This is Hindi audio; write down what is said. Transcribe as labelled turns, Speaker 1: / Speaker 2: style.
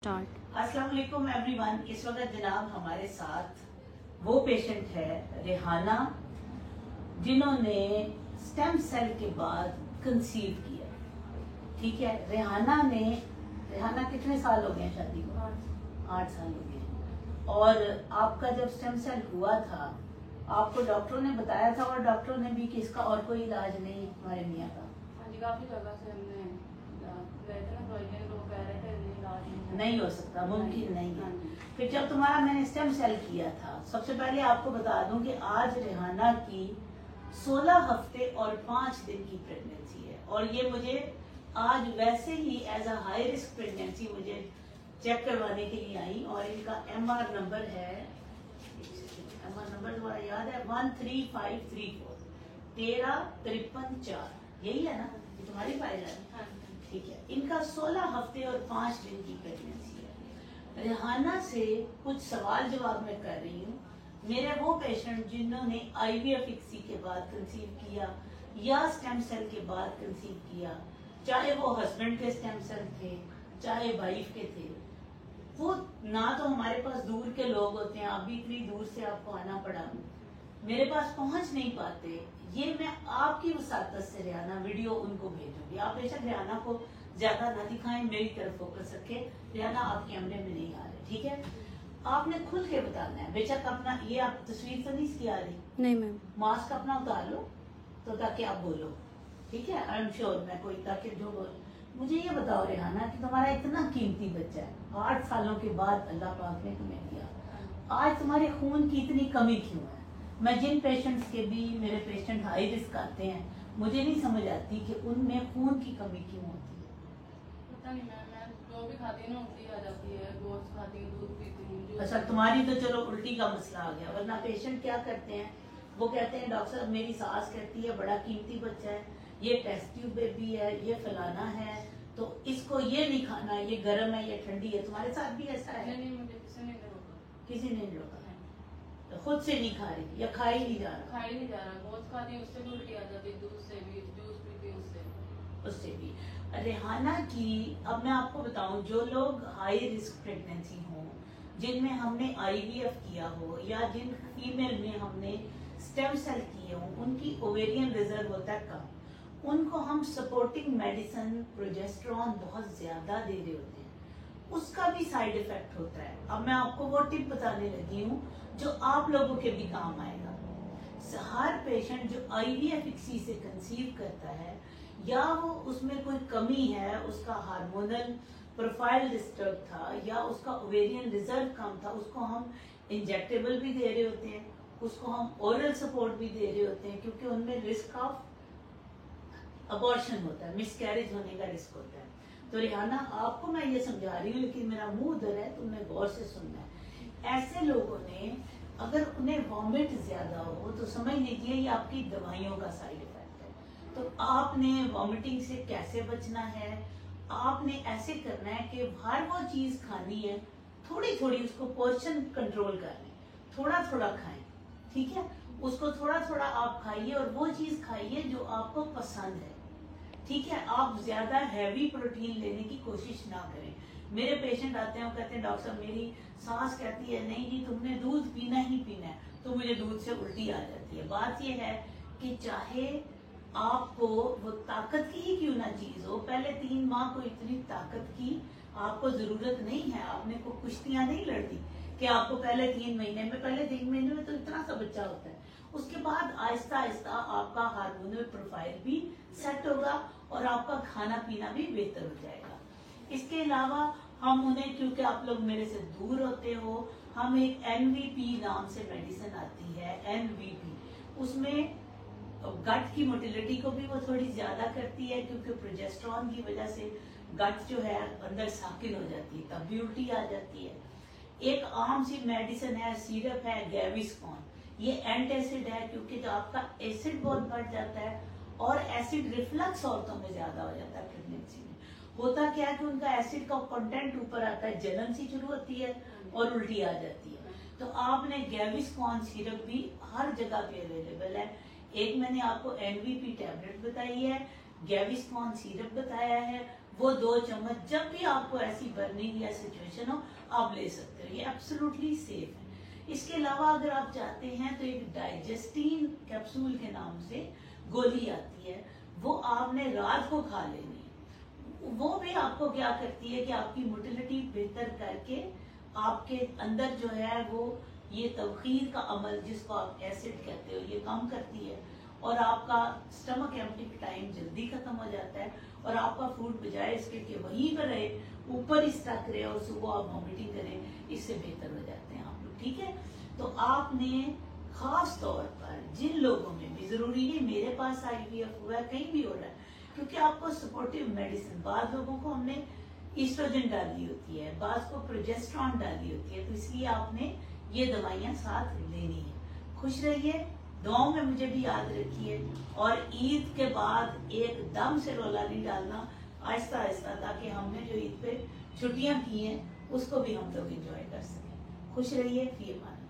Speaker 1: स्टार्ट।
Speaker 2: अस्सलाम वालेकुम एवरीवन। इस वक्त जनाब हमारे साथ वो पेशेंट है रेहाना, जिन्होंने स्टेम सेल के बाद कंसीव किया। ठीक है, रेहाना कितने साल हो गए शादी को? 8 साल हो गए। और आपका जब स्टेम सेल हुआ था, आपको डॉक्टरों ने बताया था, और डॉक्टरों ने भी कि इसका और कोई इलाज नहीं हमारे मियाँ का?
Speaker 3: काफी जगह से हमने गए थे ना, तो कह रहे थे इलाज
Speaker 2: नहीं हो सकता, मुमकिन नहीं है। फिर जब तुम्हारा मैंने स्टेम सेल किया था, सबसे पहले आपको बता दूं कि आज रेहाना की 16 हफ्ते और 5 दिन की प्रेगनेंसी है। और ये मुझे आज वैसे ही as a high risk pregnancy मुझे चेक करवाने के लिए आई, और इनका MR नंबर है, MR नंबर तुम्हारा याद है? 13534 1353 यही है ना? ये तुम्हारी फाइल है? ठीक है। इनका 16 हफ्ते और 5 दिन की प्रेगनेंसी है। रेहाना से कुछ सवाल जवाब मैं कर रही हूँ। मेरे वो पेशेंट जिन्होंने IVF ICSI के बाद कंसीव किया या स्टेम सेल के बाद कंसीव किया, चाहे वो हस्बैंड के स्टेम सेल थे चाहे वाइफ के थे, वो ना तो हमारे पास दूर के लोग होते हैं, अभी इतनी दूर से आपको आना पड़ा, मेरे पास पहुंच नहीं पाते। ये मैं आपकी वसातत से रेहाना वीडियो उनको भेजूंगी। आप बेशक रेहाना को ज्यादा ना दिखाएं, मेरी तरफ फोकस रखें। रेहाना आप कैमरे में नहीं आ रहे, ठीक है? आपने खुल के बताना है। बेशक अपना ये आप तस्वीर तो नहीं इसकी आ रही?
Speaker 1: नहीं मैम।
Speaker 2: मास्क अपना उतार लो तो ताकि आप बोलो, ठीक है? आई एम श्योर मैं कोई ताकि जो बोल। मुझे ये बताओ रेहाना कि तुम्हारा इतना कीमती बच्चा है, 8 सालों के बाद अल्लाह पाक ने तुम्हें दिया, आज तुम्हारे खून की इतनी कमी क्यों है? मैं जिन पेशेंट्स के भी मेरे पेशेंट हाई रिस्क आते हैं, मुझे नहीं समझ आती कि उनमें खून की कमी क्यों होती है।
Speaker 3: पता नहीं मैं जो भी खाती हूँ उल्टी आ जाती है, गोश्त खाती हूँ, दूध पीती हूँ।
Speaker 2: अच्छा, तुम्हारी तो चलो उल्टी का मसला आ गया, वरना पेशेंट क्या करते हैं, वो कहते हैं डॉक्टर साहब मेरी सास कहती है बड़ा कीमती बच्चा है, ये टेस्ट ट्यूब बेबी है, ये फलाना है, तो इसको ये नहीं खाना, ये गर्म है, ये ठंडी है। तुम्हारे साथ भी ऐसा है?
Speaker 3: नहीं, मुझे किसी ने रोका।
Speaker 2: किसी ने नहीं रोका? तो खुद से नहीं खा रही या खा ही नहीं जा रहा?
Speaker 3: खा ही नहीं जा रहा। गोश्त खाती हूँ उससे भी उल्टी आ जाती है, दूध से भी, जूस पीती हूँ
Speaker 2: उससे भी। रेहाना की अब मैं आपको बताऊं, जो लोग हाई रिस्क प्रेगनेंसी हो, जिनमें हमने IVF किया हो या जिन फीमेल में हमने स्टेम सेल किए हो, उनकी ओवेरियन रिजर्व होता है कम, उनको हम सपोर्टिंग मेडिसिन प्रोजेस्टेरॉन बहुत ज्यादा दे रहे होते हैं, उसका भी साइड इफेक्ट होता है। अब मैं आपको वो टिप बताने लगी हूँ जो आप लोगों के भी काम आएगा। हर पेशेंट जो IVF ICSI से कंसीव करता है, या वो उसमें कोई कमी है, उसका हार्मोनल प्रोफाइल डिस्टर्ब था या उसका ओवेरियन रिजर्व कम था, उसको हम इंजेक्टेबल भी दे रहे होते हैं, उसको हम ओरल सपोर्ट भी दे रहे होते हैं, क्योंकि उनमें रिस्क ऑफ अबॉर्शन होता है, मिसकैरेज होने का रिस्क होता है। तो रेहाना आपको मैं ये समझा रही हूँ, लेकिन मेरा मुंह उधर है, तुमने गौर से सुनना है। ऐसे लोगों ने अगर उन्हें वॉमिट ज्यादा हो तो समझ लीजिए ये आपकी दवाइयों का साइड इफेक्ट है। तो आपने वॉमिटिंग से कैसे बचना है? आपने ऐसे करना है कि हर वो चीज खानी है, थोड़ी थोड़ी उसको पोर्शन कंट्रोल कर लें, थोड़ा थोड़ा खाएं, ठीक है? उसको थोड़ा थोड़ा आप खाइए, और वो चीज खाइए जो आपको पसंद है, ठीक है? आप ज्यादा हैवी प्रोटीन लेने की कोशिश ना करें। मेरे पेशेंट आते हैं, वो कहते हैं डॉक्टर साहब मेरी सांस कहती है नहीं जी तुमने दूध पीना ही पीना है, तो मुझे दूध से उल्टी आ जाती है। बात ये है कि चाहे आपको वो ताकत की ही क्यों ना चीज हो, पहले 3 माह को इतनी ताकत की आपको जरूरत नहीं है। आपने को कुश्तियां नहीं लड़ती कि आपको पहले 3 महीने में तो इतना सा बच्चा होता है, उसके बाद आहिस्ता आहिस्ता आपका हार्मोनल प्रोफाइल भी सेट होगा और आपका खाना पीना भी बेहतर हो जाएगा। इसके अलावा हम उन्हें, क्योंकि आप लोग मेरे से दूर होते हो, हम एक NVP नाम से मेडिसिन आती है, NVP, उसमें गट की मोटिलिटी को भी वो थोड़ी ज्यादा करती है, क्योंकि प्रोजेस्टेरॉन की वजह से गट जो है अंदर साकिन हो जाती है, तब भी उल्टी आ जाती है। एक आम सी मेडिसिन है, सिरप है गैविस्कॉन, ये एंटासिड है, क्योंकि जो आपका एसिड बहुत बढ़ जाता है और एसिड रिफ्लक्स औरतों में ज्यादा हो जाता है प्रेगनेंसी में। होता क्या है कि उनका एसिड का कंटेंट ऊपर आता है, जलन सी शुरू होती है और उल्टी आ जाती है। तो आपने गैविस्कॉन सिरप भी हर जगह पे अवेलेबल है। एक मैंने आपको NVP टैबलेट बताई है, गैविस्कॉन सिरप बताया है, वो 2 चम्मच जब भी आपको ऐसी बर्निंग या सिचुएशन हो आप ले सकते हो। ये एब्सोल्युटली सेफ है। इसके अलावा अगर आप चाहते हैं तो एक डाइजेस्टीन कैप्सूल के नाम से गोली आती है, वो आपने रात को खा लेनी है। वो भी आपको क्या करती है कि आपकी मोटिलिटी बेहतर करके आपके अंदर जो है वो ये तवखीर का अमल जिसको आप एसिड कहते हो ये कम करती है, और आपका स्टमक एम्प्टी टाइम जल्दी खत्म हो जाता है, और आपका फूड बजाय इसके कि वहीं पर रहे ऊपर ही स्टक रहे और सुबह आप वॉमिटिंग करें, इससे बेहतर हो जाते हैं आप लोग। ठीक है, तो आपने खास तौर पर जिन लोगों में भी, जरूरी नहीं मेरे पास IVF हुआ है, कहीं भी हो रहा है, क्योंकि आपको सपोर्टिव मेडिसिन, बाद लोगों को हमने ईस्ट्रोजन डाली होती है, बाद को प्रोजेस्ट्रॉन डाली होती है, तो इसलिए आपने ये दवाइयां साथ लेनी है। खुश रहिए, दुआओं में मुझे भी याद रखिए, और ईद के बाद एकदम से रोला नहीं डालना, आहिस्ता आहिस्ता, ताकि हमने जो ईद पे छुट्टियां की हैं उसको भी हम लोग एंजॉय कर सकें। खुश रहिए, फी अमान।